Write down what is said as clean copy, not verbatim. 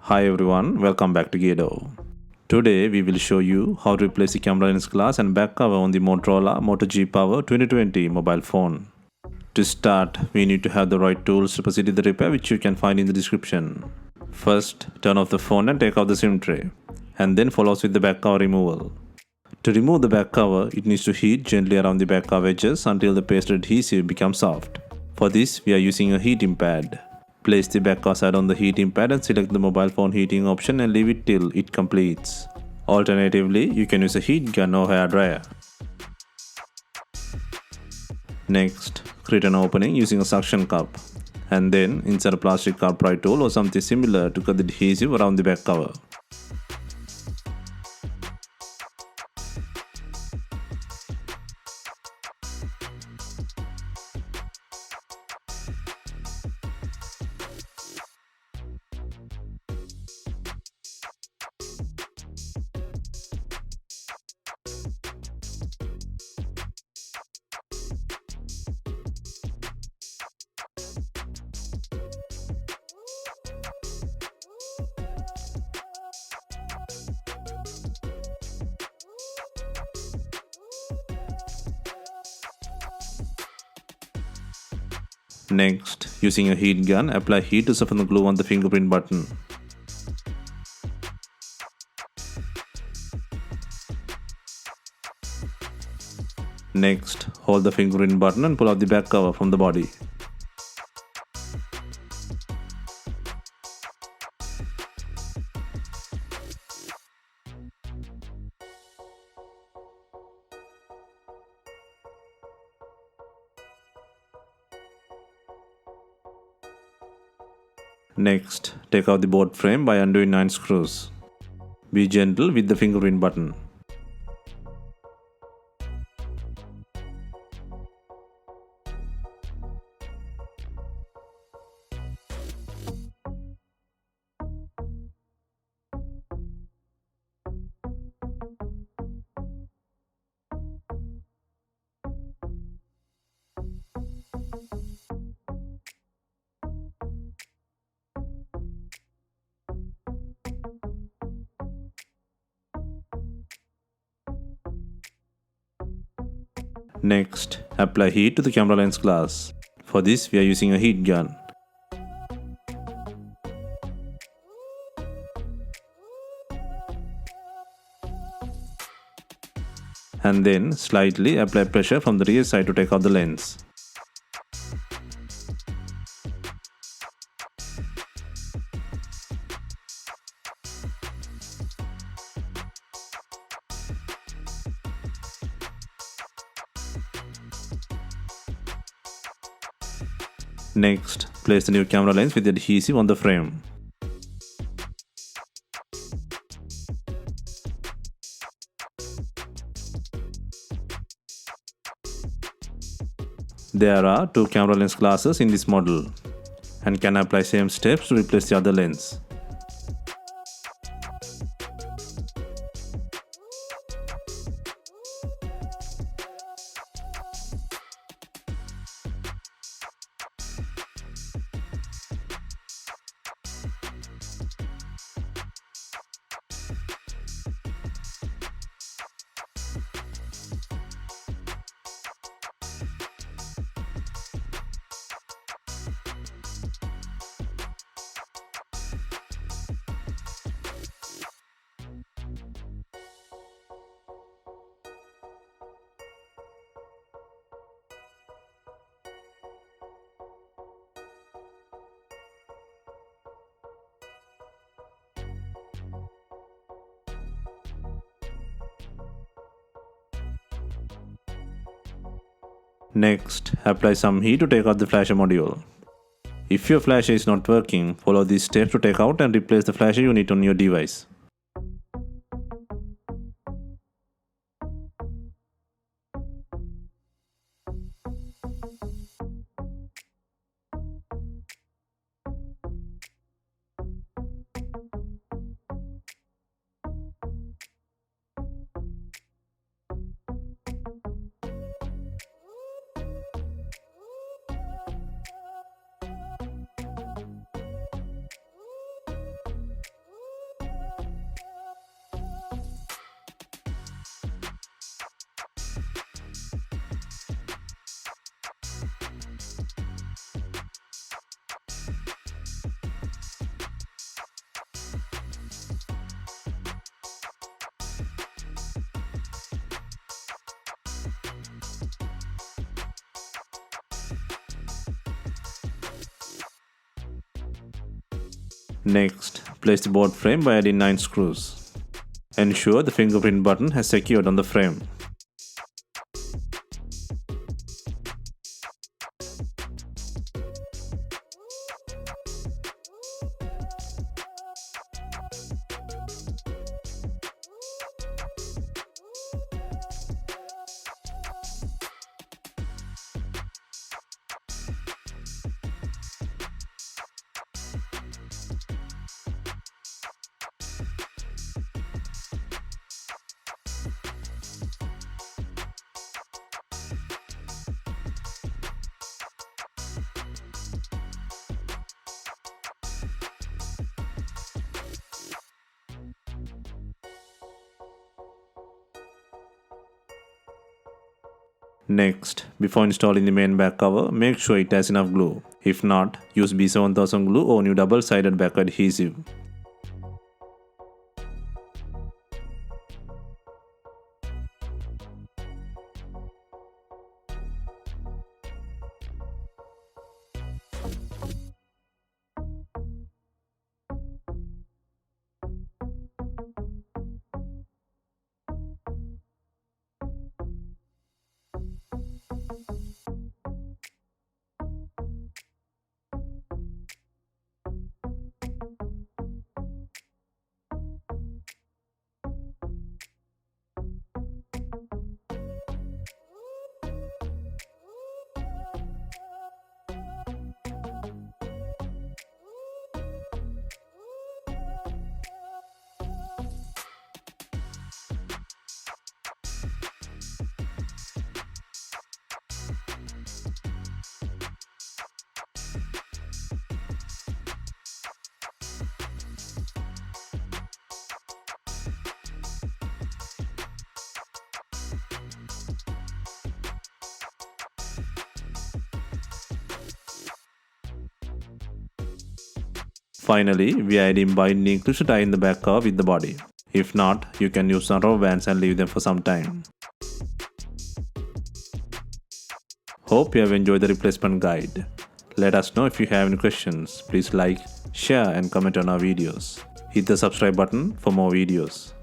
Hi everyone, welcome back to DYOR. Today we will show you how to replace the camera lens glass and back cover on the Motorola Moto G Power 2020 mobile phone. To start, we need to have the right tools to proceed with the repair, which you can find in the description. First, turn off the phone and take out the SIM tray, and then follow with the back cover removal. To remove the back cover, it needs to heat gently around the back cover edges until the paste adhesive becomes soft. For this, we are using a heating pad. Place the back cover side on the heating pad and select the mobile phone heating option and leave it till it completes. Alternatively, you can use a heat gun or hair dryer. Next, create an opening using a suction cup, and then insert a plastic car pry tool or something similar to cut the adhesive around the back cover. Next, using a heat gun, apply heat to soften the glue on the fingerprint button. Next, hold the fingerprint button and pull out the back cover from the body. Next, take out the board frame by undoing 9 screws. Be gentle with the fingerprint button. Next, apply heat to the camera lens glass. For this, we are using a heat gun. And then slightly apply pressure from the rear side to take out the lens. Next, place the new camera lens with the adhesive on the frame. There are 2 camera lens glasses in this model and can apply same steps to replace the other lens. Next, apply some heat to take out the flasher module. If your flasher is not working, follow these steps to take out and replace the flasher unit on your device. Next, place the board frame by adding 9 screws. Ensure the fingerprint button has secured on the frame. Next, before installing the main back cover, make sure it has enough glue. If not, use B7000 glue or new double-sided back adhesive. Finally, we add in binding clips to tie in the back cover with the body. If not, you can use some rubber bands and leave them for some time. Hope you have enjoyed the replacement guide. Let us know if you have any questions. Please like, share and comment on our videos. Hit the subscribe button for more videos.